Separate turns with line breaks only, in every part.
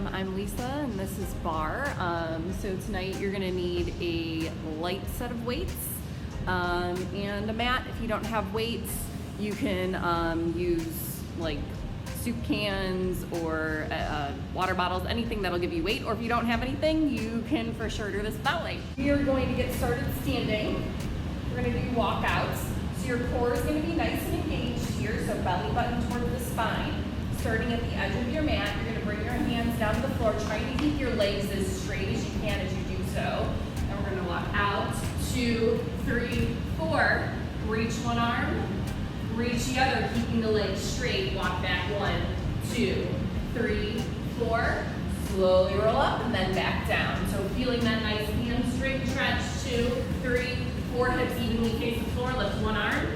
I'm Lisa and this is Barre. So tonight you're going to need a light set of weights and a mat. If you don't have weights, you can use like soup cans or water bottles, anything that'll give you weight. Or if you don't have anything, you can for sure do this without weight. We are going to get started standing. We're going to do walkouts. So your core is going to be nice and engaged here, so belly button towards the spine. Starting at the edge of your mat, you're going to bring your hands down to the floor, trying to keep your legs as straight as you can as you do so. And we're going to walk out, 2, 3, 4. Reach one arm, reach the other, keeping the legs straight. Walk back 1, 2, 3, 4. Slowly roll up and then back down. So feeling that nice hamstring stretch. 2, 3, 4. Hips evenly face the floor. Lift one arm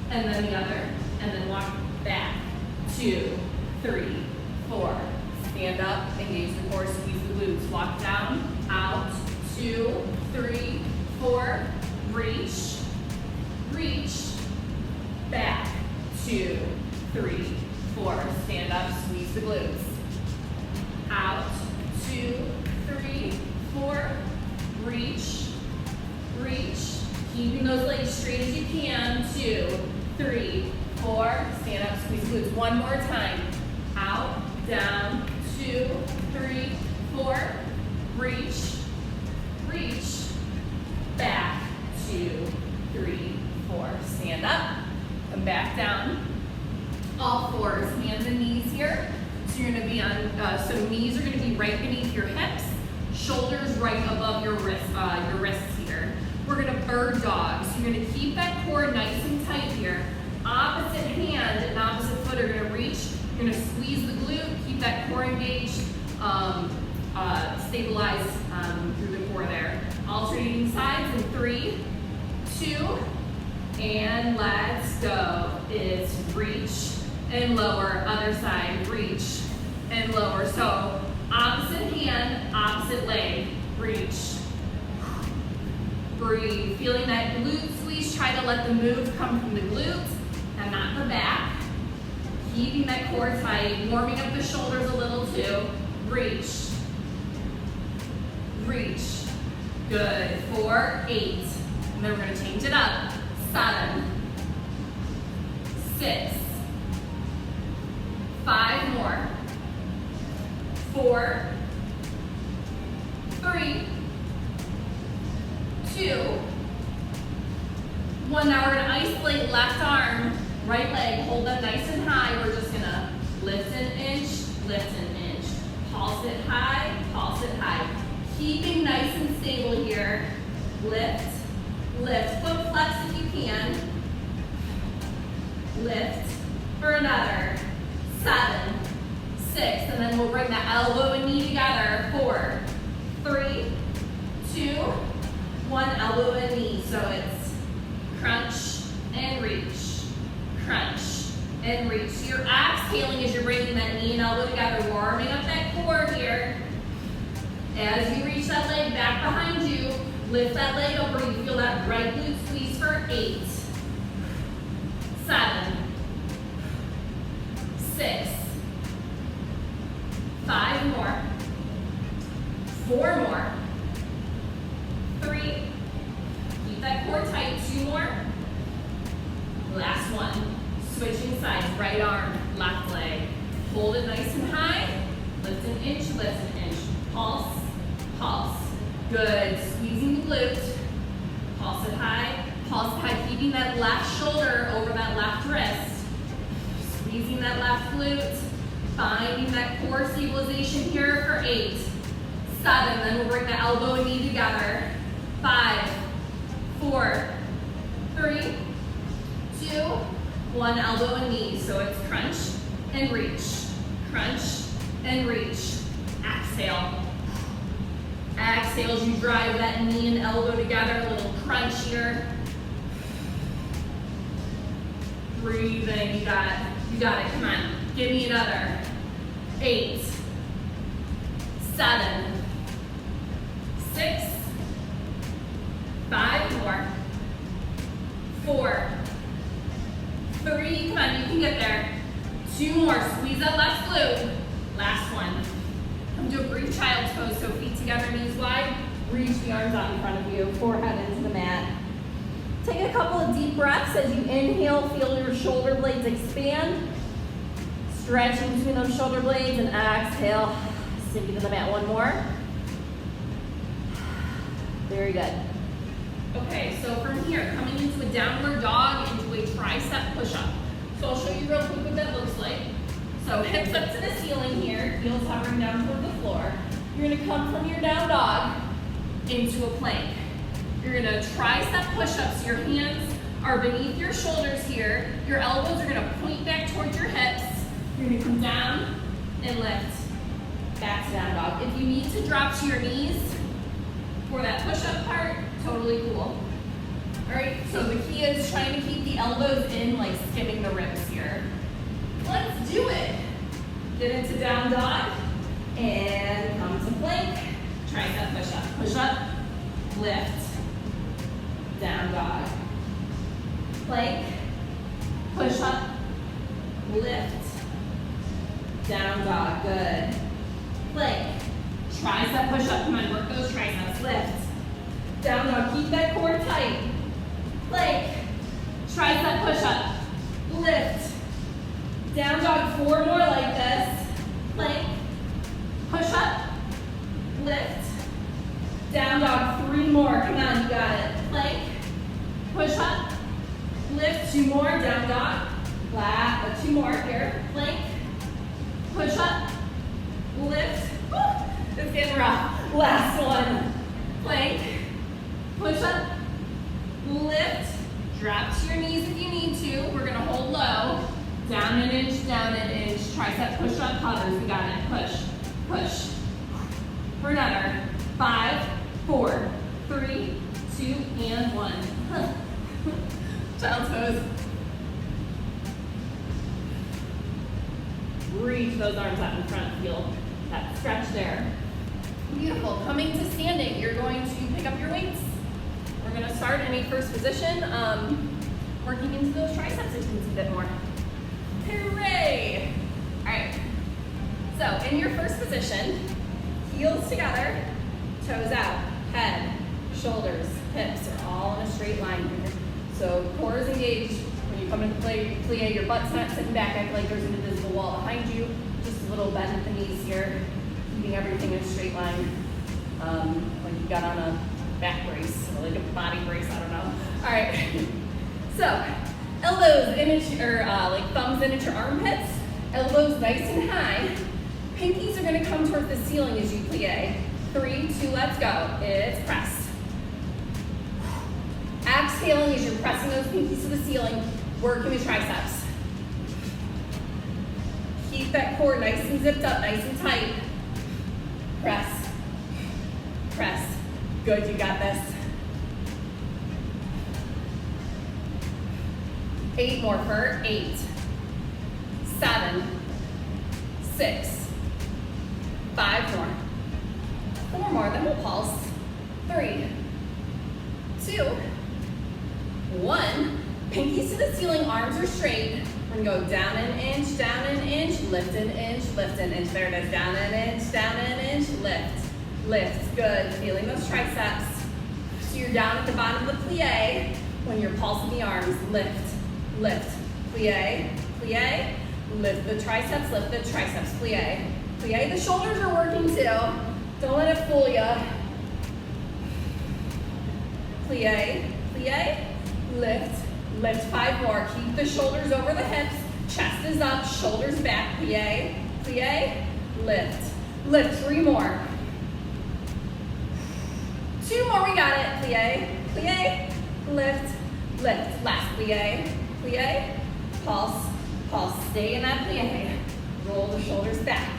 and then the other, and then walk back. 2, 3, 4. Stand up, engage the core, squeeze the glutes. Walk down, out, 2, 3, 4. Reach, reach, back, 2, 3, 4. Stand up, squeeze the glutes. Out, 2, 3, 4. Reach, reach, keeping those legs straight as you can. 2, 3, 4. Stand up, squeeze glutes. One more time. Out, down, 2, 3, 4. Reach, reach, back, 2, 3, 4. Stand up, come back down. All fours, hands and knees here. So you're going to be on, so knees are going to be right beneath your hips, shoulders right above your wrists here. We're going to bird dog. So you're going to keep that core nice and tight here. Opposite hand and opposite foot are going to reach. You're going to squeeze the glute, keep that core engaged, stabilize through the core there. Alternating sides in 3, 2, and let's go. It's reach and lower, other side, reach and lower. So opposite hand, opposite leg, reach. Breathe, feeling that glute squeeze, try to let the move come from the glutes and not the back. Keeping that core tight, warming up the shoulders a little too. Reach, reach. Good. 4, 8. And then we're going to change it up. 7, 6, 5 more. 4, 3, 2, 1. Now we're going to isolate left arm, right leg. Hold them nice and high. We're just going to lift an inch, lift an inch. Pulse it high, pulse it high. Keeping nice and stable here. Lift, lift. Foot flex if you can. Lift for another. 7, 6. And then we'll bring that elbow and knee together. 4, 3, 2, 1. Elbow and knee. So it's crunch and reach. Crunch and reach. So you're exhaling as you're bringing that knee and elbow together, warming up that core here. As you reach that leg back behind you, lift that leg over. You feel that right glute squeeze for 8, 7, 6, 5 more, 4 more, 3, keep that core tight, 2 more, last one. Switching sides, right arm, left leg. Hold it nice and high. Lift an inch, lift an inch. Pulse, pulse. Good. Squeezing the glute. Pulse it high, keeping that left shoulder over that left wrist. Squeezing that left glute. Finding that core stabilization here for 8, 7. Then we'll bring the elbow and knee together. 5, 4, 3, 2, 1. Elbow and knee. So it's crunch and reach. Crunch and reach. Exhale. Exhale as you drive that knee and elbow together. A little crunch here. Breathing. You got it. You got it. Come on. Give me another. 8, 7, 6, 5 more. 4, 3. Come on. You can get there. 2 more. Squeeze that left glute. Last one. Come to a brief child's pose, so feet together, knees wide. Reach the arms out in front of you, forehead into the mat. Take a couple of deep breaths as you inhale, feel your shoulder blades expand. Stretching between those shoulder blades and exhale, sink into the mat. One more. Very good. Okay, so from here, coming into a downward dog, into a tricep push-up. So I'll show you real quick what that looks like. So hips up to the ceiling here, heels hovering down toward the floor. You're gonna come from your down dog into a plank. You're gonna tricep push-ups, so your hands are beneath your shoulders here. Your elbows are gonna point back towards your hips. You're gonna come down and lift back to down dog. If you need to drop to your knees for that push-up part, totally cool. All right, so the key is trying to keep the elbows in, like skimming the ribs here. Let's do it. Get into down dog and come to plank. Tricep push-up. Push-up, lift, down dog. Plank, push-up, lift, down dog. Good. Plank, tricep push-up. Come on, work those triceps. Lift, down dog. Keep that core tight. Plank, tricep push-up, lift, down dog. 4 more like this. Plank, push-up, lift, down dog. 3 more. Come on, you got it. Plank, push-up, lift. 2 more. Down dog. Flat. 2 more here. Plank, push-up, lift. Woo, it's getting rough. Last one. Plank, push-up, lift. Drop to your knees if you need to. We're gonna hold low. Down an inch, down an inch. Tricep push-up hovers. We got it. Push, push. For another. 5, 4, 3, 2, and 1. Child's pose. Reach those arms out in front. Feel that stretch there. Beautiful. Coming to standing, you're going to pick up your weights. We're going to start in a first position, working into those triceps a bit more. Hooray! All right. So in your first position, heels together, toes out, head, shoulders, hips are all in a straight line here. So core is engaged. When you come into plie, your butt's not sitting back, acting like there's an invisible wall behind you. Just a little bend at the knees here, keeping everything in a straight line, like you got on a back brace or like a body brace. I don't know. All right. So elbows in like thumbs in at your armpits. Elbows nice and high. Pinkies are going to come towards the ceiling as you plie. 3, 2, let's go. It's press. Exhaling as you're pressing those pinkies to the ceiling, working the triceps. Keep that core nice and zipped up, nice and tight. Press, press. Good, you got this. 8 more for 8, 7, 6, 5 more, 4 more, then we'll pulse. 3, 2, 1. Pinkies to the ceiling, arms are straight. We're gonna go down an inch, lift an inch, lift an inch. There it is, down an inch, lift, lift. Good, feeling those triceps. So you're down at the bottom of the plie. When you're pulsing the arms, lift, lift, plie, plie. Lift the triceps, plie, plie. The shoulders are working too. Don't let it fool you. Plie, plie, lift, lift. 5 more. Keep the shoulders over the hips. Chest is up, shoulders back. Plie, plie, lift, lift. 3 more. 2 more, we got it. Plie, plie, lift, lift. Last plie, plie, pulse, pulse. Stay in that plie. Roll the shoulders back.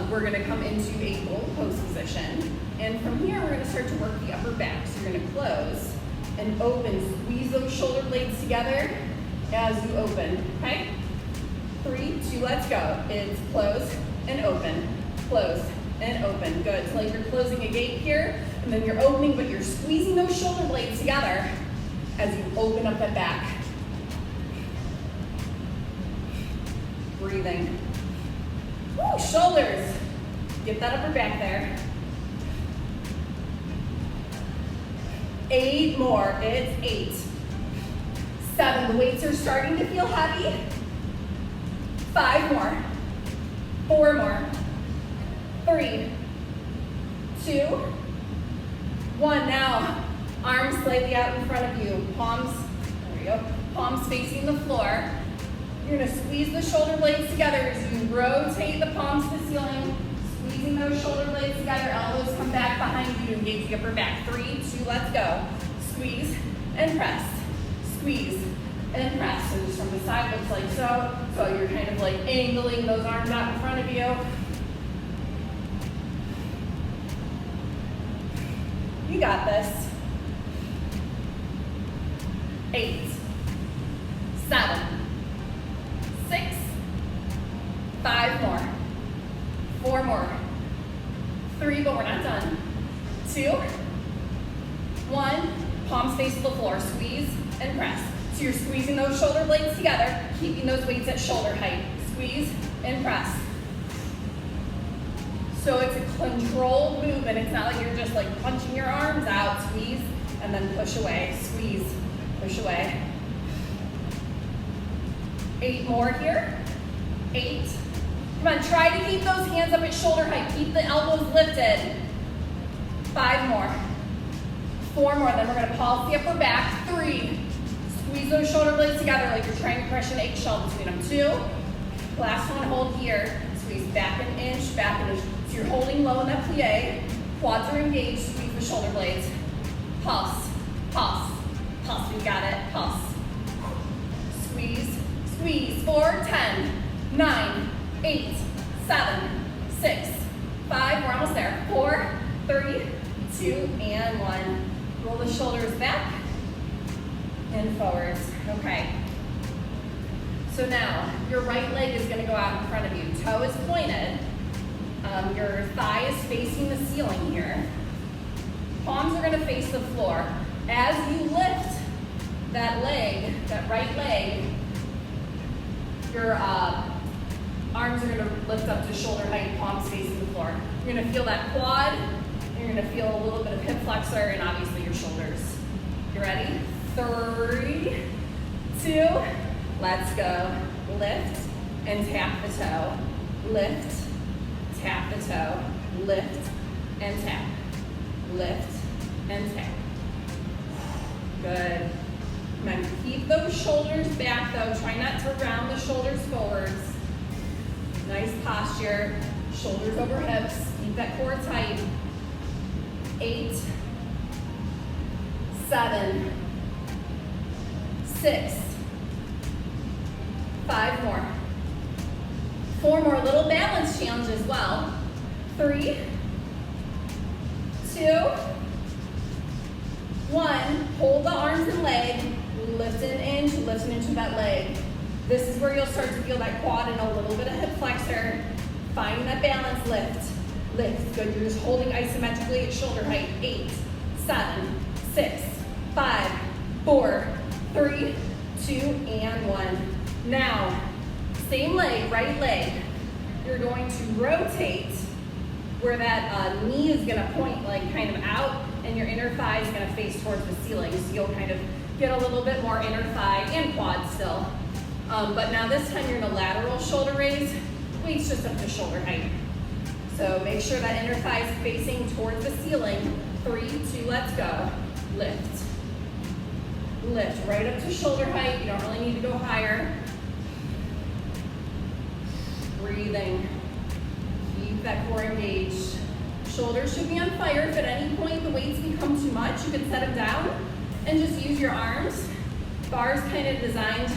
We're gonna come into a bowl pose position. And from here, we're gonna start to work the upper back. So you're gonna close and open. Squeeze those shoulder blades together as you open, okay? 3, 2, let's go. It's close and open, close and open. Good, it's like you're closing a gate here, and then you're opening, but you're squeezing those shoulder blades together as you open up that back. Breathing. Woo. Woo, shoulders. Get that upper back there. 8 more, it's 8. 7, the weights are starting to feel heavy. 5 more. 4 more. 3, 2, 1. Now, arms slightly out in front of you. Palms, there we go. Palms facing the floor. You're gonna squeeze the shoulder blades together as you rotate the palms to the ceiling. Squeezing those shoulder blades together, elbows come back behind you to engage the upper back. 3, 2, let's go. Squeeze and press. Squeeze and press. So just from the side looks like so. So you're kind of like angling those arms out in front of you. You got this. 8, 7, 6, 5 more. 4 more. 3, but we're not done. 2, 1. Palms face to the floor. Squeeze and press. So you're squeezing those shoulder blades together, keeping those weights at shoulder height. Squeeze and press. So it's a controlled movement. It's not like you're just like punching your arms out. Squeeze and then push away. Squeeze, push away. 8 more here. 8. Come on, try to keep those hands up at shoulder height. Keep the elbows lifted. 5 more. 4 more, then we're gonna pulse the upper back. 3, squeeze those shoulder blades together like you're trying to crush an eggshell between them. 2, last one, hold here. Squeeze back an inch, back an inch. So you're holding low in that plie. Quads are engaged, squeeze the shoulder blades. Pulse, pulse, pulse, we got it, pulse. Squeeze, squeeze, 4, 10, 9, 8, 7, 6, 5, we're almost there. 4, 3, 2, and 1. Roll the shoulders back and forwards. Okay. So now, your right leg is gonna go out in front of you. Toe is pointed. Your thigh is facing the ceiling here. Palms are gonna face the floor. As you lift that leg, that right leg, your arms are gonna lift up to shoulder height, palms facing the floor. You're gonna feel that quad. You're gonna feel a little bit of hip flexor and obviously your shoulders. You ready? 3, 2, let's go. Lift and tap the toe. Lift, tap the toe. Lift and tap. Lift and tap. Good. Come on, keep those shoulders back though. Try not to round the shoulders forwards. Nice posture. Shoulders over hips. Keep that core tight. 8, 7, 6, 5 more. 4 more, little balance challenge as well. 3, 2, 1. Hold the arms and leg. Lift an inch with that leg. This is where you'll start to feel that quad and a little bit of hip flexor. Find that balance lift. Lift, good, you're just holding isometrically at shoulder height. 8, 7, 6, 5, 4, 3, 2, and 1. Now, same leg, right leg. You're going to rotate where that knee is gonna point like kind of out and your inner thigh is gonna face towards the ceiling. So you'll kind of get a little bit more inner thigh and quad still. But now this time you're in a lateral shoulder raise, weights just up to shoulder height. So make sure that inner thigh is facing towards the ceiling. 3, 2, let's go. Lift. Lift right up to shoulder height. You don't really need to go higher. Breathing. Keep that core engaged. Shoulders should be on fire. If at any point the weights become too much, you can set them down and just use your arms. Bar's kind of designed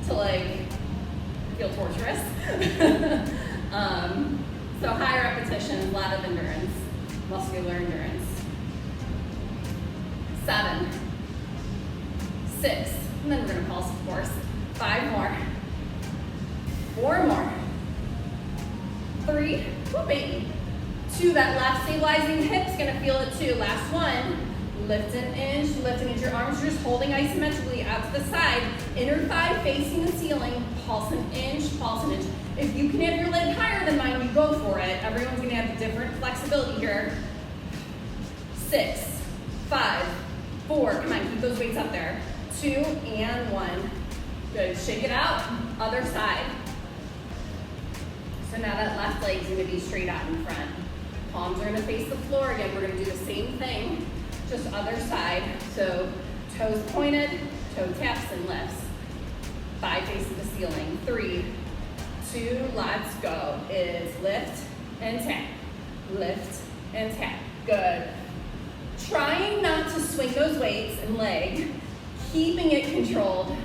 to like feel torturous. So high repetitions, a lot of endurance, muscular endurance. 7, 6, and then we're gonna pulse, of course. 5 more, 4 more, 3, oh baby, 2, that left stabilizing hip's gonna feel it too. Last one, lift an inch, lift an inch. Your arms are just holding isometrically out to the side. Inner thigh facing the ceiling, pulse an inch, pulse an inch. If you can have your leg higher than mine, you go for it. Everyone's gonna have different flexibility here. 6, 5, 4, come on, keep those weights up there. 2 and 1. Good, shake it out, other side. So now that left leg's gonna be straight out in front. Palms are gonna face the floor again. We're gonna do the same thing, just other side. So toes pointed, toe taps and lifts. Thigh faces the ceiling. 3, 2, let's go. Is lift and tap, lift and tap. Good. Trying not to swing those weights and leg, keeping it controlled.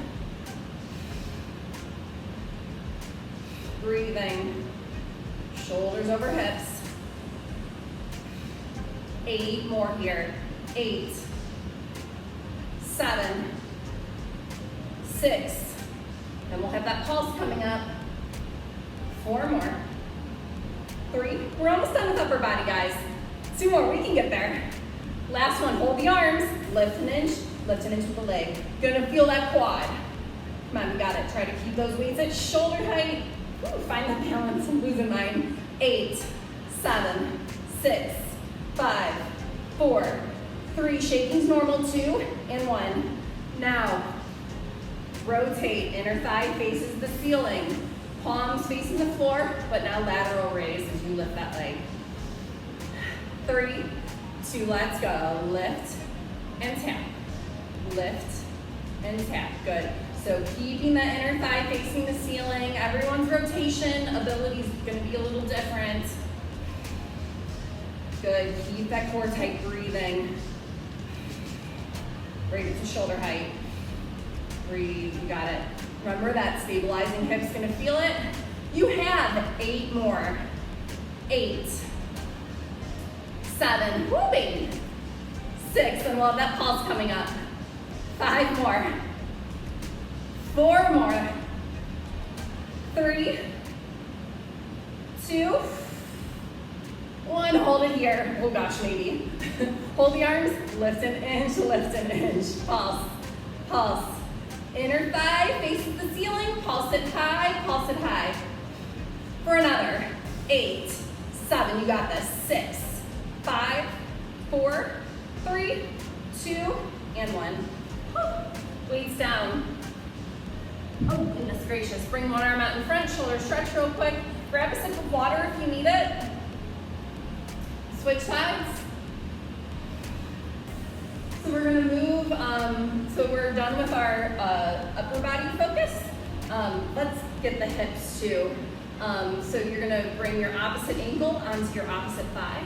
Breathing, shoulders over hips. 8 more here. 8, 7, 6. Then we'll have that pulse coming up. 4 more. 3. We're almost done with upper body, guys. 2 more, we can get there. Last one, hold the arms, lift an inch with the leg. Gonna feel that quad. Come on, we got it. Try to keep those weights at shoulder height. Ooh, find that balance, I'm losing mine. 8, 7, 6, 5, 4, 3, shaking's normal, 2 and 1. Now, rotate, inner thigh faces the ceiling. Palms facing the floor, but now lateral raise as you lift that leg. 3, 2, let's go. Lift and tap, lift and tap, good. So keeping that inner thigh facing the ceiling. Everyone's rotation ability is gonna be a little different. Good, keep that core tight, breathing. Bring it to shoulder height. Breathe, you got it. Remember that stabilizing hip's gonna feel it. You have 8 more. 8, 7, woo baby. 6, and we'll have that pulse coming up. 5 more. 4 more. 3, 2, 1. Hold it here. Oh gosh, maybe. Hold the arms, lift an inch, pulse, pulse. Inner thigh faces the ceiling, pulse it high. For another, 8, 7, you got this. 6, 5, 4, 3, 2, and 1. Weights down. Oh, goodness gracious. Bring one arm out in front, shoulder stretch real quick. Grab a sip of water if you need it. Switch sides. So we're gonna move, so we're done with our upper body focus. Let's get the hips too. So you're gonna bring your opposite ankle onto your opposite thigh.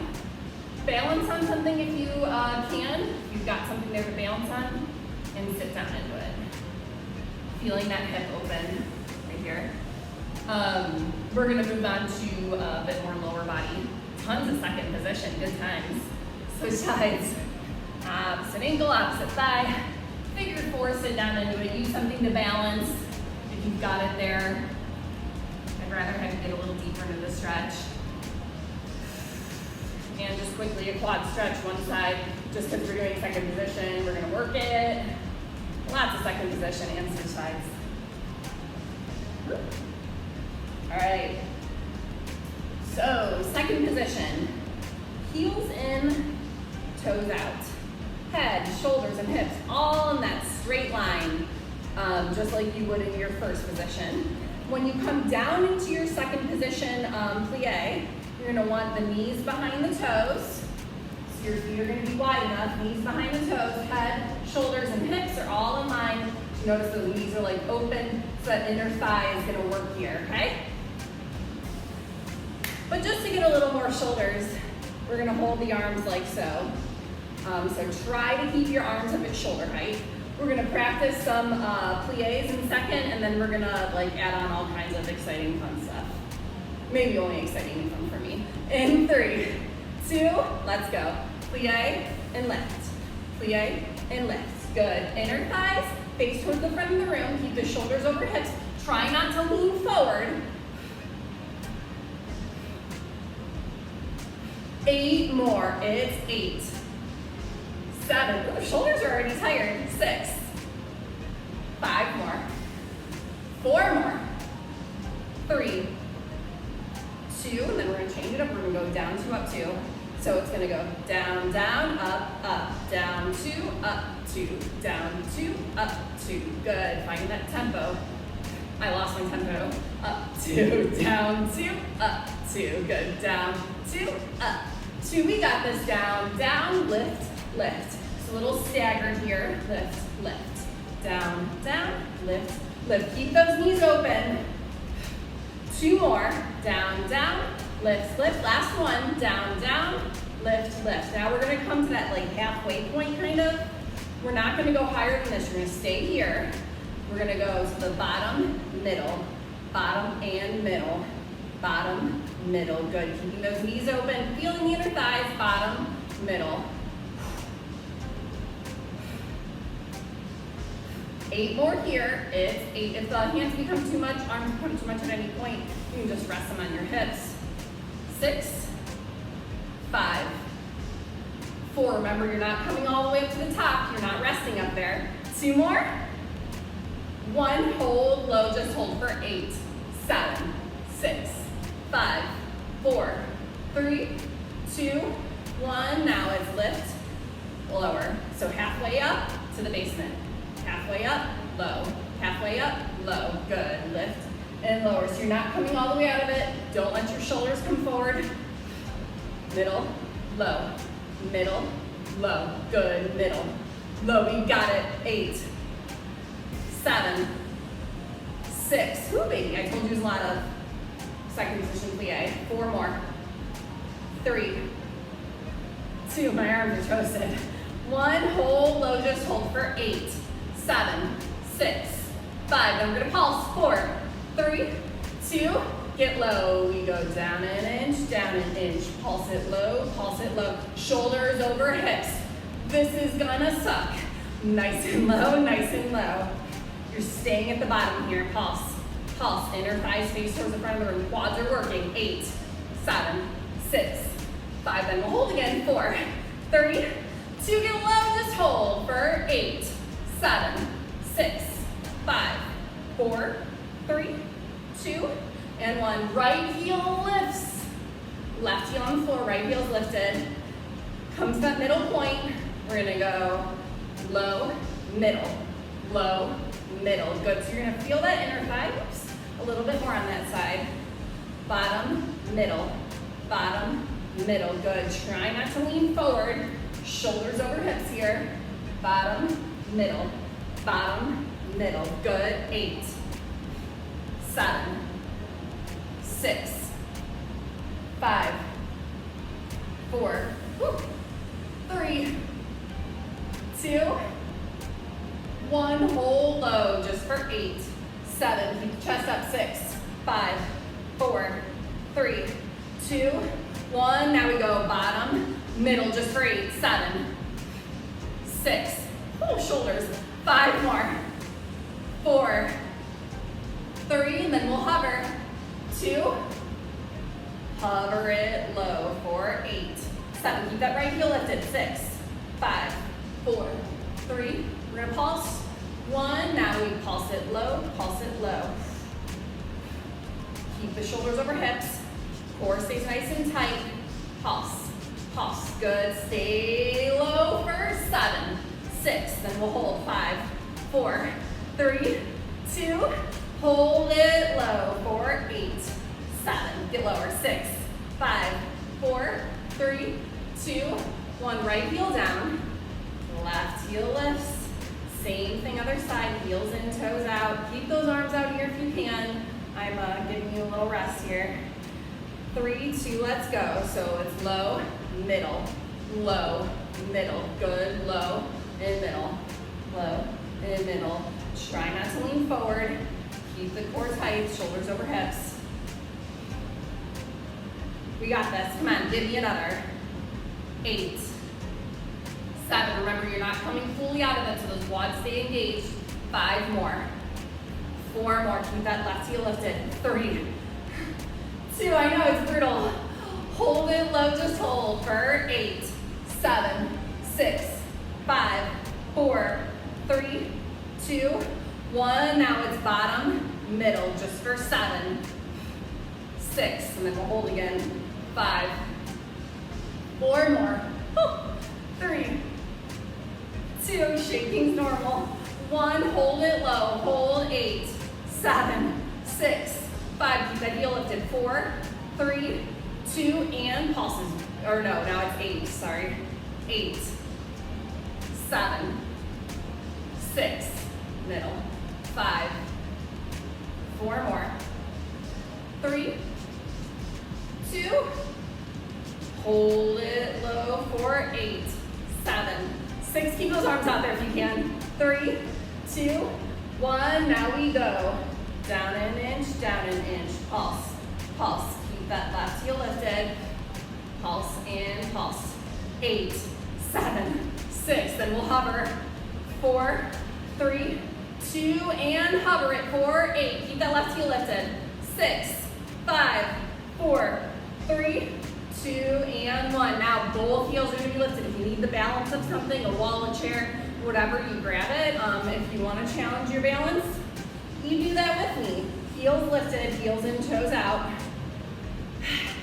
Balance on something if you can. If you've got something there to balance on, and sit down into it. Feeling that hip open right here. We're gonna move on to a bit more lower body. Tons of second position, good times. Switch sides. Opposite ankle, opposite thigh. Figure 4, sit down into it. Use something to balance if you've got it there. I'd rather have you get a little deeper into the stretch. And just quickly a quad stretch one side. Just because we're doing second position, we're gonna work it. Lots of second position and switch sides. All right. So second position, heels in, toes out. Head, shoulders, and hips all in that straight line, just like you would in your first position. When you come down into your second position, plie, you're gonna want the knees behind the toes. So your feet are gonna be wide enough, knees behind the toes, head, shoulders, and hips are all in line. Notice those knees are like open, so that inner thigh is gonna work here, okay? But just to get a little more shoulders, we're gonna hold the arms like so. So try to keep your arms up at shoulder height. We're gonna practice some plies in second, and then we're gonna like add on all kinds of exciting fun stuff. Maybe only exciting and fun for me. In 3, 2, let's go. Plie and lift. Plie and lift. Good. Inner thighs face towards the front of the room. Keep the shoulders over hips. Try not to lean forward. 8 more. It's 8, 7. Ooh, shoulders are already tired. 6. 5 more. 4 more. 3, 2, and then we're gonna change it up. We're gonna go down 2, up 2. So it's gonna go down, down, up, down 2, up 2, down 2, up 2. Good, finding that tempo. I lost my tempo. Up 2, down 2, up 2. Good, down 2, up 2. We got this. Down, down, lift, lift. So a little staggered here. Lift, lift. Down, down, lift, lift. Keep those knees open. 2 more. Down, down, lift, lift. Last one. Down, down, lift, lift. Now we're gonna come to that like halfway point kind of. We're not gonna go higher than this. We're gonna stay here. We're gonna go to the bottom, middle, bottom and middle, bottom, middle. Good, keeping those knees open, feeling the inner thighs, bottom, middle. 8 more here. It's 8. If the hands become too much, arms become too much at any point, you can just rest them on your hips. 6, 5, 4. Remember, you're not coming all the way up to the top. You're not resting up there. 2 more. 1, hold low, just hold for 8, 7, 6, 5, 4, 3, 2, 1. Now it's lift, lower. So halfway up to the basement. Halfway up, low. Halfway up, low. Good. Lift and lower. So you're not coming all the way out of it. Don't let your shoulders come forward. Middle, low. Middle, low. Good. Middle, low. We got it. 8, 7, 6. Ooh, baby. I told you there's a lot of second position plie. 4 more. 3, 2. My arms are toasted. 1, hold low, just hold for 8, 7, 6, 5. Then we're gonna pulse. 4, 3, 2. Get low. We go down an inch, pulse it low, pulse it low. Shoulders over hips. This is gonna suck. Nice and low, nice and low. You're staying at the bottom here. Pulse, pulse. Inner thighs face towards the front of the room. Quads are working. 8, 7, 6, 5. Then we'll hold again. 4, 3, 2. Get low, just hold for 8, 7, 6, 5, 4, 3, 2, and 1. Right heel lifts. Left heel on the floor, right heel's lifted. Come to that middle point. We're gonna go low, middle, low, middle. Good, so you're gonna feel that inner thigh. Oops, a little bit more on that side. Bottom, middle, good. Try not to lean forward. Shoulders over hips here. Bottom, middle, good. 8, 7, 6, 5, 4, 3, 2, 1. Hold low just for 8, 7. Keep the chest up. 6, 5, 4, 3, 2, 1. Now we go bottom, middle just for 8, 7, 6. Shoulders. 5 more. 4, 3, and then we'll hover. 2. Hover it low for 8, 7. Keep that right heel lifted. 6, 5, 4, 3. We're gonna pulse. 1. Now we pulse it low, pulse it low. Keep the shoulders over hips. Core stays nice and tight. Pulse, pulse. Good. Stay low for 7, 6. Then we'll hold. 5, 4, 3, 2. Hold it low for 8, 7. Get lower. 6, 5, 4, 3, 2, 1. Right heel down. Left heel lifts. Same thing other side. Heels in, toes out. Keep those arms out here if you can. I'm giving you a little rest here. 3, 2, let's go. So it's low, middle, middle. Good. Low and middle, low and middle. Try not to lean forward. Keep the core tight, shoulders over hips. We got this. Come on, give me another. 8, 7. Remember, you're not coming fully out of it, so those quads stay engaged. 5 more. 4 more. Keep that left heel lifted. 3, 2. I know it's brutal. Hold it low, just hold for 8, 7, 6, 5, 4, 3, 2, 1. Now it's bottom, middle, just for 7, 6, and then we'll hold again. 5, 4 more. 3, 2, shaking's normal. 1, hold it low, hold 8, 7, 6, 5, keep that heel lifted. 4, 3, 2, and pulses. Or no, now it's 8, sorry. 8, 7, 6, middle. 5, 4 more. 3, 2, hold it low for 8, 7, 6. Keep those arms out there if you can. 3, 2, 1. Now we go. Down an inch, down an inch. Pulse, pulse. Keep that left heel lifted. Pulse and pulse. 8, 7, 6. Then we'll hover. 4, 3, 2, and hover it for 8. Keep that left heel lifted. 6, 5, 4, 3, 2, and 1. Now both heels are going to be lifted. If you need the balance of something, a wall, a chair, whatever, you grab it. If you want to challenge your balance, you do that with me. Heels lifted, heels in, toes out.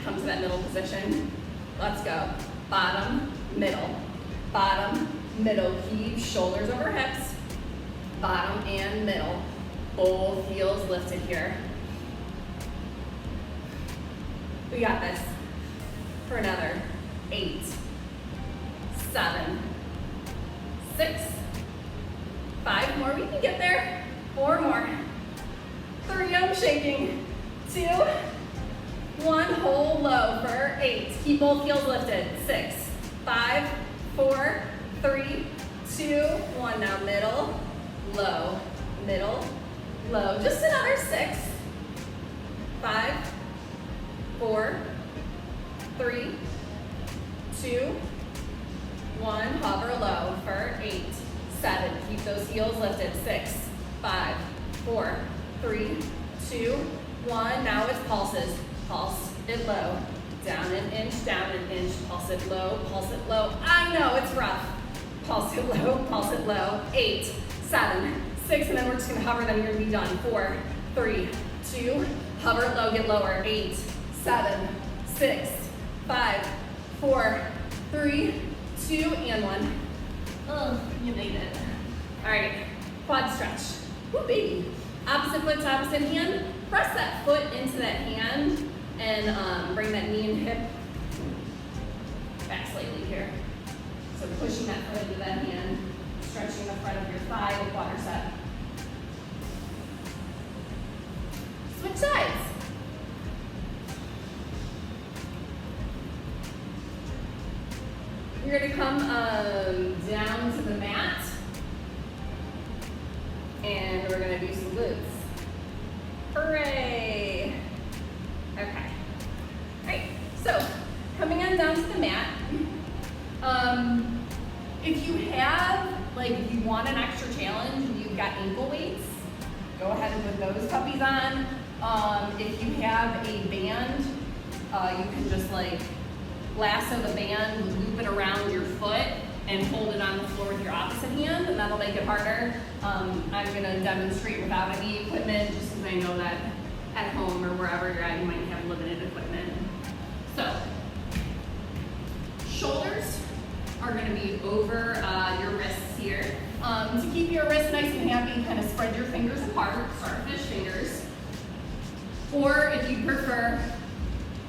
Come to that middle position. Let's go. Bottom, middle. Bottom, middle. Keep shoulders over hips. Bottom and middle. Both heels lifted here. We got this. For another 8, 7, 6, 5 more. We can get there. 4 more. 3, I'm shaking. 2, 1, hold low for 8. Keep both heels lifted. 6, 5, 4, 3, 2, 1. Now middle, low, middle, low. Just another 6, 5, 4, 3, 2, 1. Hover low for 8, 7. Keep those heels lifted. 6, 5, 4, 3, 2, 1. Now it's pulses. Pulse it low. Down an inch, pulse it low, pulse it low. I know it's rough. Pulse it low, pulse it low. 8, 7, 6, and then we're just gonna hover, then you're gonna be done. 4, 3, 2, hover it low, get lower. 8, 7, 6, 5, 4, 3, 2, and 1. Oh, you made it. All right, quad stretch. Woo, baby. Opposite foot to opposite hand. Press that foot into that hand and bring that knee and hip back slightly here. So pushing that foot into that hand, stretching the front of your thigh, the quadricep. Switch sides. You're gonna come down to the mat, and we're gonna do some glutes. Hooray! Okay. All right. So coming on down to the mat. If you have, if you want an extra challenge and you've got ankle weights, go ahead and put those puppies on. If you have a band, you can just lasso the band, loop it around your foot, and hold it on the floor with your opposite hand, and that'll make it harder. I'm gonna demonstrate without any equipment, just because I know that at home or wherever you're at, you might have limited equipment. So, shoulders are gonna be over your wrists here. To keep your wrists nice and happy, kind of spread your fingers apart, starfish fingers. Or if you prefer,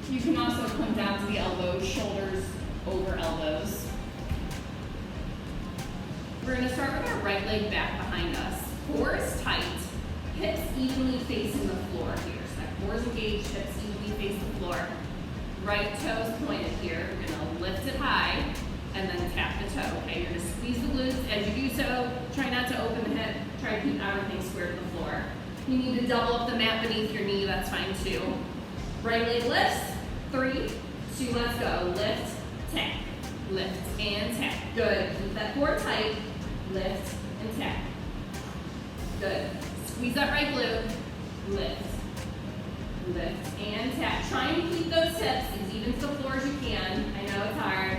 you can also come down to the elbows, shoulders over elbows. We're gonna start with our right leg back behind us. Core is tight, hips evenly facing the floor here. So that core is engaged, hips evenly face the floor. Right toes pointed here. We're gonna lift it high and then tap the toe, okay? You're gonna squeeze the glutes. As you do so, try not to open the hip. Try to keep everything square to the floor. You need to double up the mat beneath your knee, that's fine too. Right leg lifts, 3, 2, let's go. Lift, tap, lift, and tap. Good, keep that core tight. Lift and tap. Good. Squeeze that right glute. Lift. Lift and tap. Try and keep those hips as even to the floor as you can. I know it's hard.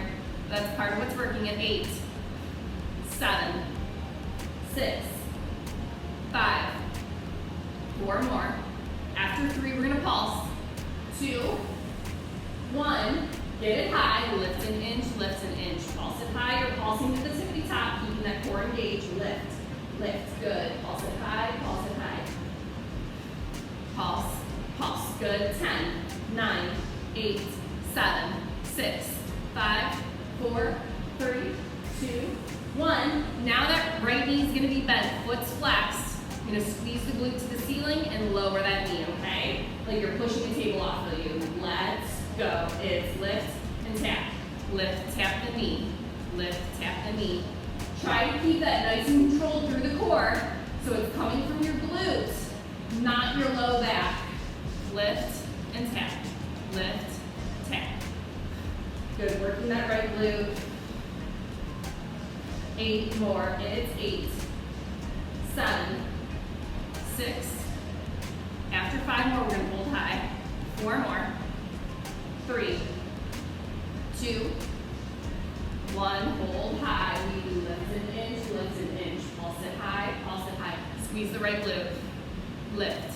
That's part of what's working at 8, 7, 6, 5, 4 more. After 3, we're gonna pulse. 2, 1, get it high, lift an inch, pulse it high, you're pulsing to the tippity top, keeping that core engaged, lift, good, pulse it high, pulse, good, 10, 9, 8, 7, 6, 5, 4, 3, 2, 1. Now that right knee is gonna be bent, foot's flexed, you're gonna squeeze the glute to the ceiling and lower that knee, okay? Like you're pushing the table off of you. Let's go. It's lift and tap. Lift, tap the knee. Lift, tap the knee. Try to keep that nice and controlled through the core so it's coming from your glutes, not your low back. Lift and tap. Lift, tap. Good, working that right glute. 8 more, and it's 8, 7, 6. After 5 more, we're gonna hold high. 4 more. 3, 2, 1. Hold high. We do lift an inch. Pulse it high. Squeeze the right glute. Lift.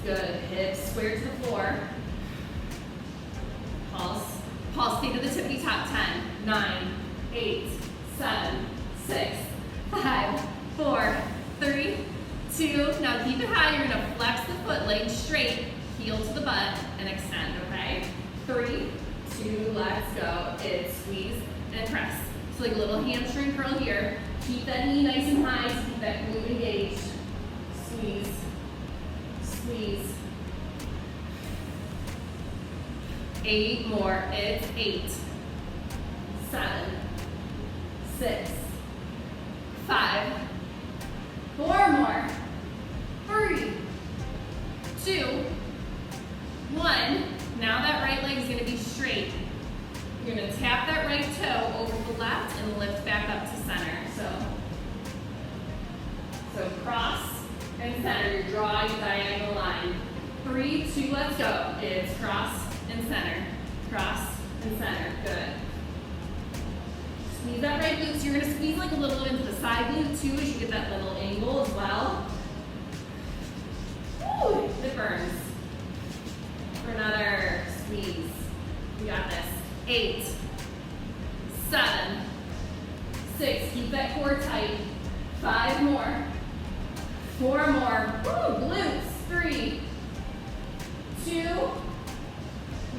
Good. Hips square to the floor. Pulse. Stay to the tippity top. 10, 9, 8, 7, 6, 5, 4, 3, 2. Now keep it high. You're gonna flex the foot, legs straight, heel to the butt, and extend, okay? 3, 2, let's go. It's squeeze and press. So like a little hamstring curl here. Keep that knee nice and high, so keep that glute engaged. Squeeze. 8 more, it's 8, 7, 6, 5, 4 more, 3, 2, 1. Now that right leg is gonna be straight. You're gonna tap that right toe over the left and lift back up to center. So cross and center. You're drawing a diagonal line. 3, 2, let's go. It's cross and center. Cross and center. Good. Squeeze that right glute. So you're gonna squeeze like a little bit into the side glute too as you get that little angle as well. Woo, it burns. For another squeeze. We got this. 8, 7, 6. Keep that core tight. 5 more. 4 more. Woo, glutes. 3, 2,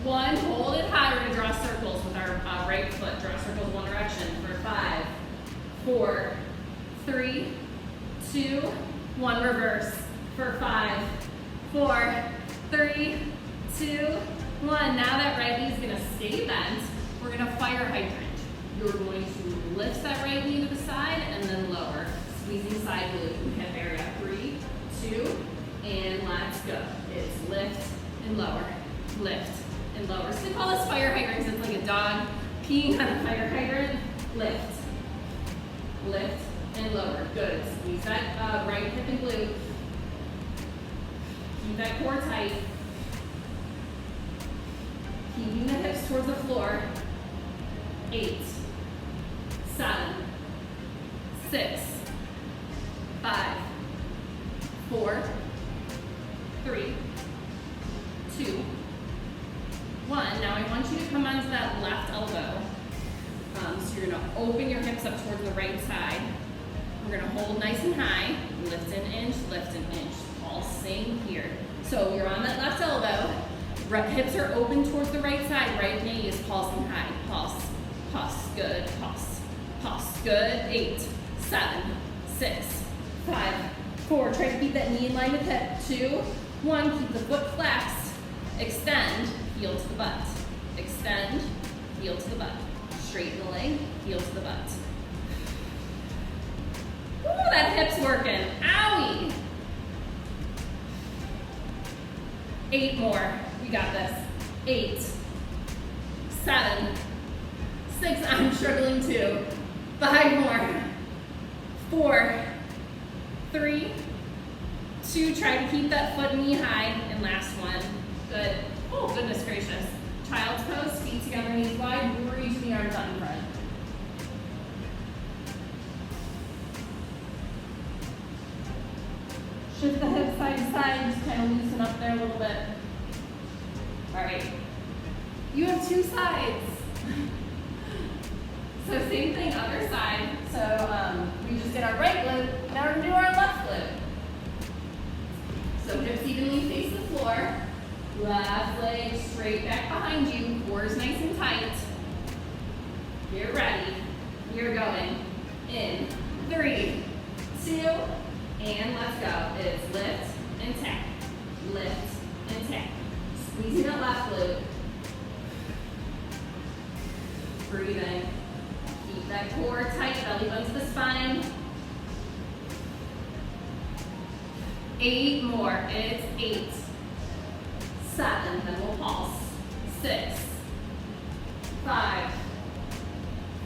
1. Hold it high. We're gonna draw circles with our right foot. Draw circles one direction for 5, 4, 3, 2, 1. Reverse for 5, 4, 3, 2, 1. Now that right knee is gonna stay bent. We're gonna fire hydrant. You're going to lift that right knee to the side and then lower. Squeezing side glute, hip area. 3, 2, and let's go. It's lift and lower, lift and lower. So they call this fire hydrants. It's like a dog peeing on a fire hydrant. Lift, lift and lower. Good. Squeeze that right hip and glute. Keep that core tight. Keeping the hips towards the floor. 8, 7, 6, 5, 4, 3, 2, 1. Now I want you to come onto that left elbow. So you're gonna open your hips up towards the right side. We're gonna hold nice and high. Lift an inch, pulsing here. So you're on that left elbow. Hips are open towards the right side. Right knee is pulsing high. Pulse, good, pulse, good. 8, 7, 6, 5, 4. Try to keep that knee in line with hip. 2, 1. Keep the foot flexed. Extend, heel to the butt. Extend, heel to the butt. Straighten the leg, heel to the butt. Ooh, that hip's working. Owie. 8 more. We got this. 8, 7, 6. I'm struggling too. 5 more. 4, 3, 2. Try to keep that foot knee high. And last one. Good. Oh, goodness gracious. Child's pose, feet together, knees wide. Reach the arms out in front. Shift the hips side to side, just kind of loosen up there a little bit. All right. You have two sides. So same thing, other side. So we just did our right glute, now we're gonna do our left glute. So hips evenly face the floor, left leg straight back behind you, core is nice and tight. Get ready, you're going in 3, 2, and let's go. It's lift and tap, lift and tap. Squeezing that left glute. Breathing. Keep that core tight, belly button to the spine. 8 more. It's 8. 7. Then we'll pulse. 6. 5.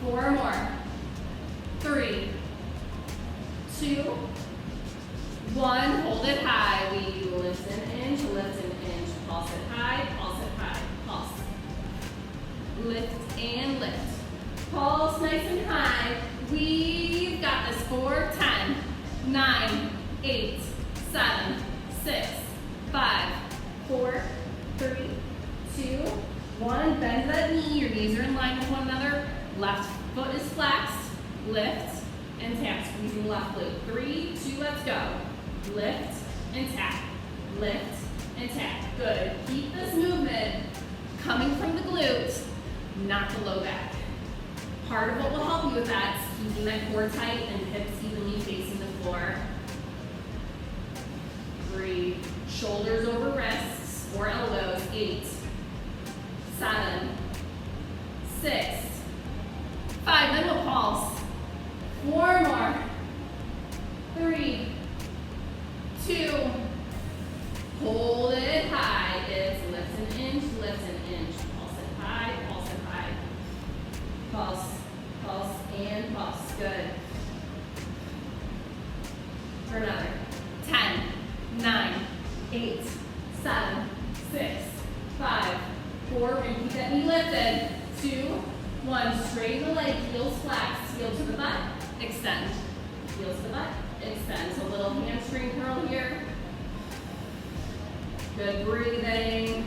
4 more. 3. 2. 1. Hold it high. We lift an inch, pulse it high, pulse. Lift and lift. Pulse nice and high. We've got this. 4, 10, 9, 8, 7, 6, 5, 4, 3, 2, 1. Bend that knee. Your knees are in line with one another. Left foot is flexed. Lift and tap. Squeezing left glute. 3, 2, let's go. Lift and tap. Lift and tap. Good. Keep this movement coming from the glute, not the low back. Part of what will help you with that is keeping that core tight and hips evenly facing the floor. Breathe. Shoulders over wrists or elbows. 8, 7, 6, 5. Then we'll pulse. 4 more. 3, 2. Hold it high. It's lift an inch, pulse it high, pulse, pulse, and pulse. Good. For another. 10, 9, 8, 7, 6, 5, 4. We're going to keep that knee lifted. 2, 1. Straighten the leg, heels flex, heel to the butt, extend. Heel to the butt, extend. So a little hamstring curl here. Good breathing.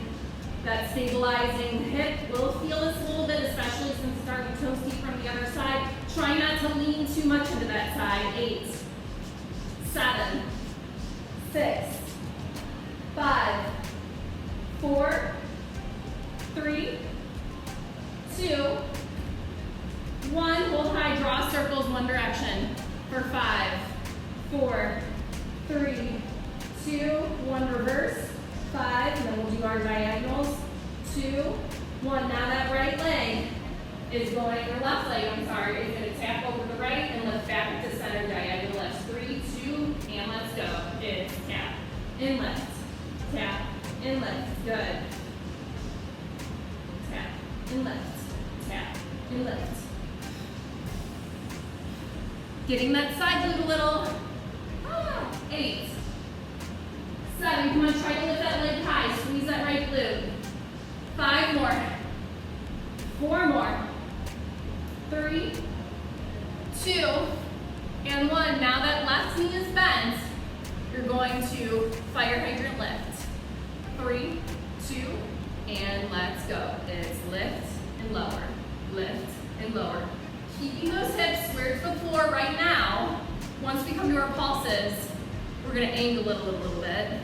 That stabilizing hip will feel this a little bit, especially since starting toasty from the other side. Try not to lean too much into that side. 8, 7, 6, 5, 4, 3, 2, 1. Hold high, draw circles one direction. For 5, 4, 3, 2, 1. Reverse. 5, and then we'll do our diagonals. 2, 1. Now that right leg is going, or left leg, I'm sorry, is going to tap over the right and lift back to center, diagonal left. 3, 2, and let's go. It's tap, and lift, tap, and lift. Good. Tap, and lift, tap, and lift. Getting that side glute a little. 8, 7, come on, try to lift that leg high, squeeze that right glute. 5 more, 4 more, 3, 2, and 1. Now that left knee is bent, you're going to fire hydrant lift. 3, 2, and let's go. It's lift and lower, lift and lower. Keeping those hips squared to the floor right now. Once we come to our pulses, we're going to angle it a little bit.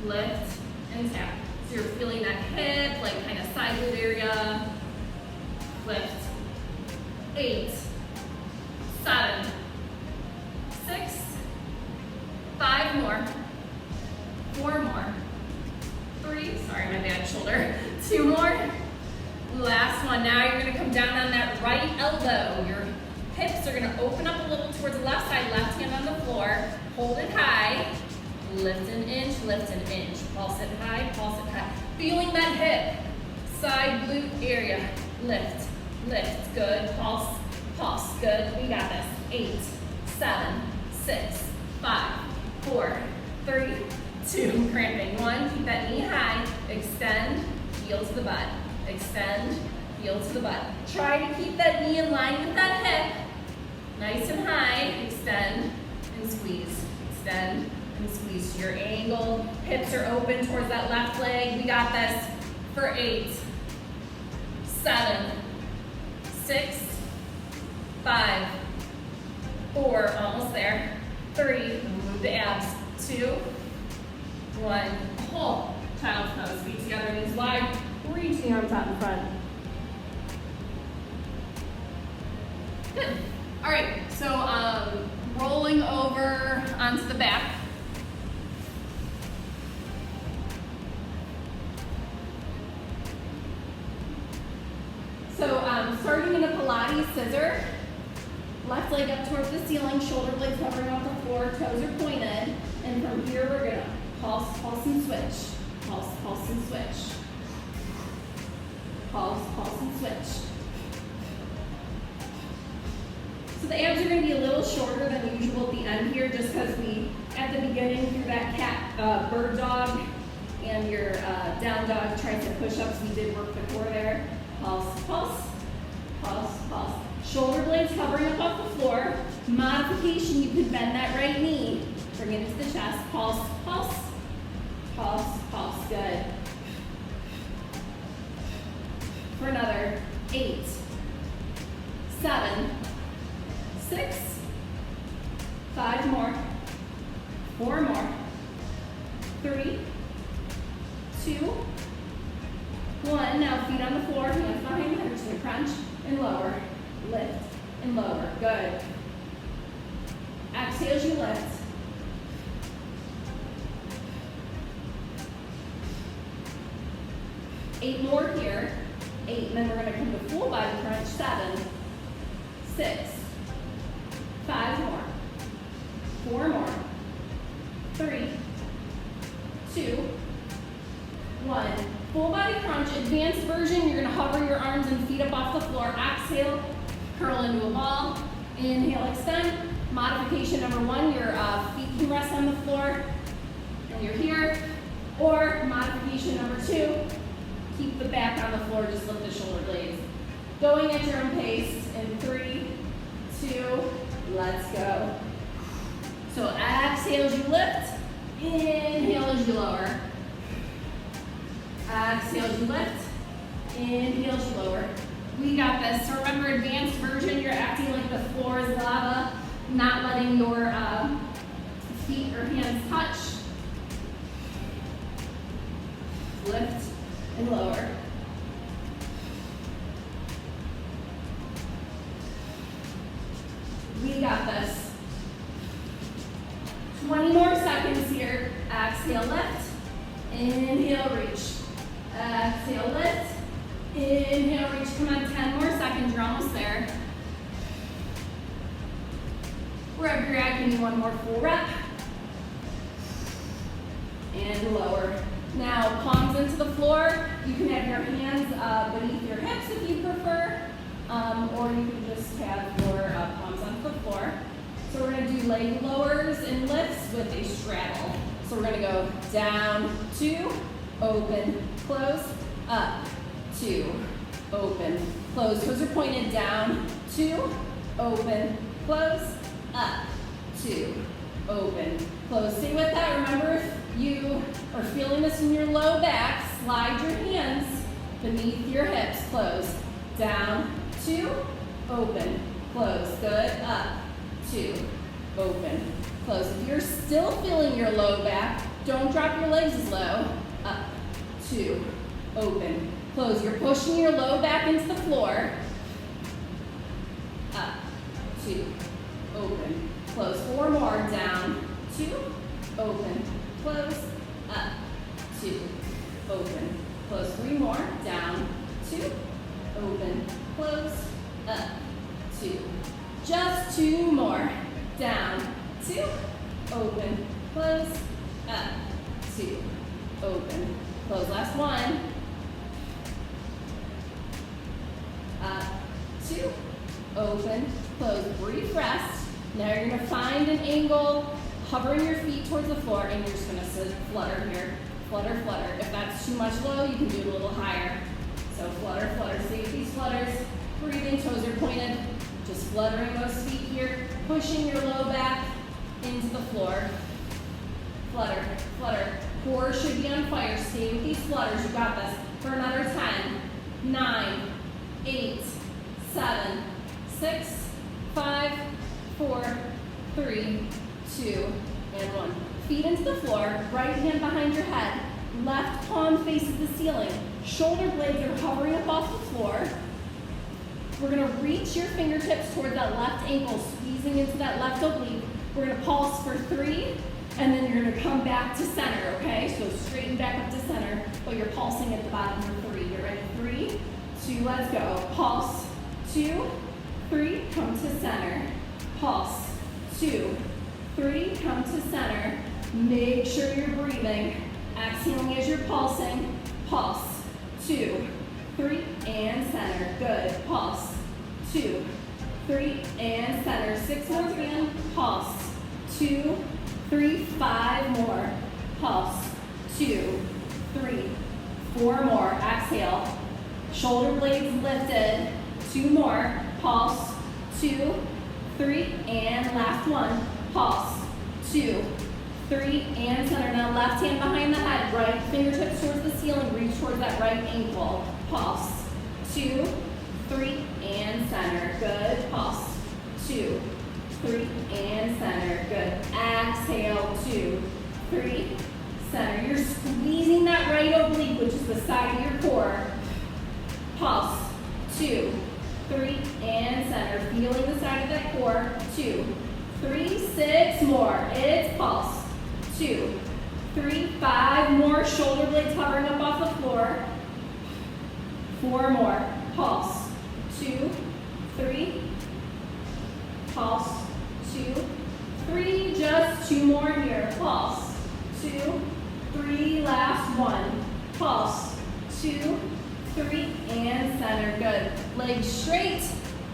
Lift and tap. So you're feeling that hip, like kind of side glute area. Lift. 8, 7, 6, 5 more, 4 more, 3, sorry, my bad shoulder, 2 more. Last one. Now you're going to come down on that right elbow. Your hips are going to open up a little towards the left side, left hand on the floor. Hold it high. Lift an inch, pulse it high, feeling that hip, side glute area, lift, good, pulse, good, we got this, 8, 7, 6, 5, 4, 3, 2, cramping, 1, keep that knee high, extend, heel to the butt, extend, heel to the butt, try to keep that knee in line with that hip, nice and high, extend and squeeze, extend and squeeze to your angle. Hips are open towards that left leg. We got this for 8, 7, 6, 5, 4, almost there, 3, move the abs, 2, 1, pull, child's pose, feet together, knees wide, reach the arms out in front. Good. All right, so rolling over onto the back. So starting in a Pilates scissor, left leg up towards the ceiling, shoulder blades hovering off the floor, toes are pointed, and from here we're gonna pulse, pulse and switch, pulse, pulse and switch, pulse, pulse and switch. So the abs are going to be a little shorter than usual at the end here, just because we, at the beginning, through that bird dog and your down dog tricep push-ups, we did work the core there. Pulse, pulse, pulse, pulse. Shoulder blades hovering up off the floor. Modification, you can bend that right knee. Bring it into the chest. Pulse, pulse, pulse, pulse. Good. For another 8, 7, 6, 5 more, 4 more, 3, 2, 1. Now feet on the floor, hands behind the head, just gonna crunch and lower, lift and lower. Good. Exhale as you lift. Eight more here. 8, and then we're gonna come to full body crunch. 7, 6, 5 more, 4 more, 3, 2, 1. Full body crunch, advanced version. You're gonna hover your arms and feet up off the floor. Exhale, curl into a ball. Inhale, extend. Modification number 1, your feet can rest on the floor and you're here. Or modification number 2, keep the back on the floor, just lift the shoulder blades. Going at your own pace in 3, 2, let's go. So exhale as you lift, inhale as you lower. Exhale as you lift, inhale as you lower. We got this. So remember, advanced version, you're acting like the floor is lava, not letting your feet or hands touch. Lift and lower. We got this. 20 more seconds here. Exhale, lift. Inhale, reach. Exhale, lift. Inhale, reach. Come on, 10 more seconds. You're almost there. Wherever you're at, give me one more full rep. And lower. Now, palms into the floor. You can have your hands beneath your hips if you prefer, or you can just have your palms onto the floor. So we're going to do leg lowers and lifts with a straddle. So we're going to go down, 2, open, close, up, 2, open, close. Toes are pointed down, 2, open, close, up, 2, open, close. Stay with that. Remember, if you are feeling this in your low back, slide your hands beneath your hips. Close. Down, 2, open, close. Good. Up, 2, open, close. If you're still feeling your low back, don't drop your legs as low. Up, 2, open, close. You're pushing your low back into the floor. Up, 2, open, close. 4 more. Down, 2, open, close, up, 2, open, close. 3 more. Down, 2, open, close, up, 2. Just 2 more. Down, 2, open, close, up, 2, open, close. Last one. Up, 2, open, close. Brief rest. Now you're going to find an angle, hovering your feet towards the floor, and you're just going to flutter here. Flutter, flutter. If that's too much low, you can do it a little higher. So flutter, flutter. Stay with these flutters. Breathing, toes are pointed. Just fluttering those feet here. Pushing your low back into the floor. flutter, flutter. Core should be on fire. Stay with these flutters. You got this. For another 10, 9, 8, 7, 6, 5, 4, 3, 2, and 1. Feet into the floor, right hand behind your head, left palm faces the ceiling. Shoulder blades are hovering up off the floor. We're gonna reach your fingertips toward that left ankle, squeezing into that left oblique. We're gonna pulse for 3, and then you're gonna come back to center, okay? So straighten back up to center, but you're pulsing at the bottom for 3. Get ready, 3, 2, let's go. Pulse, 2, 3, come to center. Pulse, 2, 3, come to center. Make sure you're breathing. Exhaling as you're pulsing. Pulse, 2, 3, and center. Good. Pulse, 2, 3, and center. 6 more again. Pulse, 2, 3, 5 more. Pulse, 2, 3, 4 more. Exhale. Shoulder blades lifted. 2 more. Pulse, 2, 3, and last one. Pulse, 2, 3, and center. Now left hand behind the head, right fingertips towards the ceiling, reach towards that right ankle. Pulse, 2, 3, and center. Good. Pulse, 2, 3, and center. Good. Exhale, 2, 3, center. You're squeezing that right oblique, which is the side of your core. Pulse, 2, 3, and center. Feeling the side of that core. 2, 3, 6 more. It's pulse. 2, 3, 5 more. Shoulder blades hovering up off the floor. 4 more. Pulse. 2, 3. Pulse. 2, 3. Just 2 more here. Pulse. 2, 3. Last one. Pulse. 2, 3, and center. Good. Legs straight.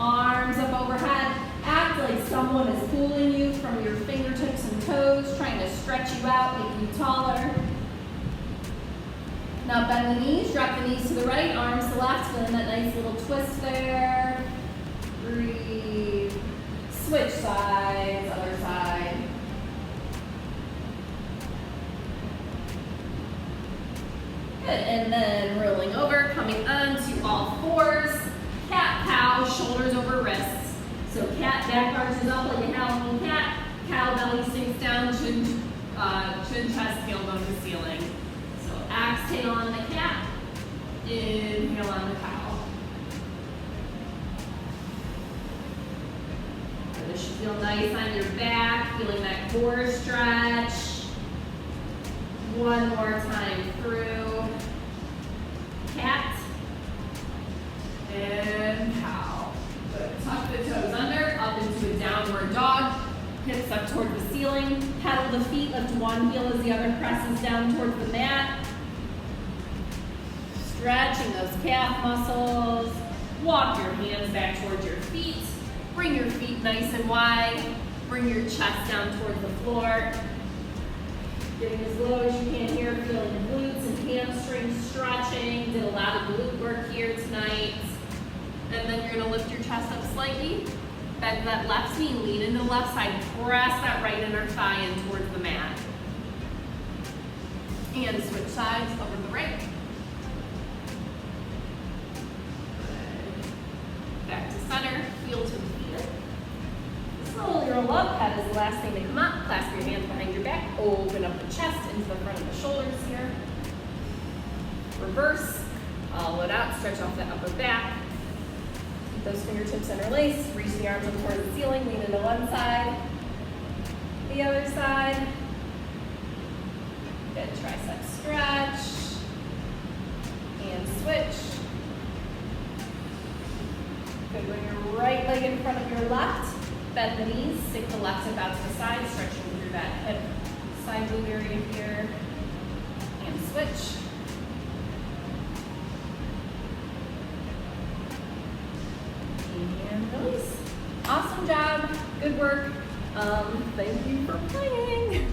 Arms up overhead. Act like someone is pulling you from your fingertips and toes, trying to stretch you out, make you taller. Now bend the knees, drop the knees to the right, arms to the left, feeling that nice little twist there. Breathe. Switch sides, other side. Good, and then rolling over, coming onto all fours. Cat, cow, shoulders over wrists. So cat back arches up like a Halloween cat. Cow belly sinks down, chin, chest, tailbone to ceiling. So exhale on the cat, inhale on the cow. This should feel nice on your back, feeling that core stretch. One more time through. Cat and cow. Good. Tuck the toes under, up into a downward dog. Hips up toward the ceiling. Pedal the feet, lift one heel as the other presses down towards the mat. Stretching those calf muscles. Walk your hands back towards your feet. Bring your feet nice and wide. Bring your chest down towards the floor. Getting as low as you can here, feeling glutes and hamstrings stretching. Did a lot of glute work here tonight. And then you're gonna lift your chest up slightly. Bend that left knee, lean into the left side. Press that right inner thigh in towards the mat. And switch sides over to the right. Back to center, heel to the feet. Slowly roll up, head is the last thing to come up. Clasp your hands behind your back. Open up the chest into the front of the shoulders here. Reverse, hollow it out, stretch off that upper back. Keep those fingertips interlaced. Reach the arms up towards the ceiling, lean into one side. The other side. Good, tricep stretch. And switch. Good, bring your right leg in front of your left. Bend the knees, stick the left hip out to the side, stretching through that hip side glute area here. And switch. And release. Awesome job. Good work. Thank you for playing.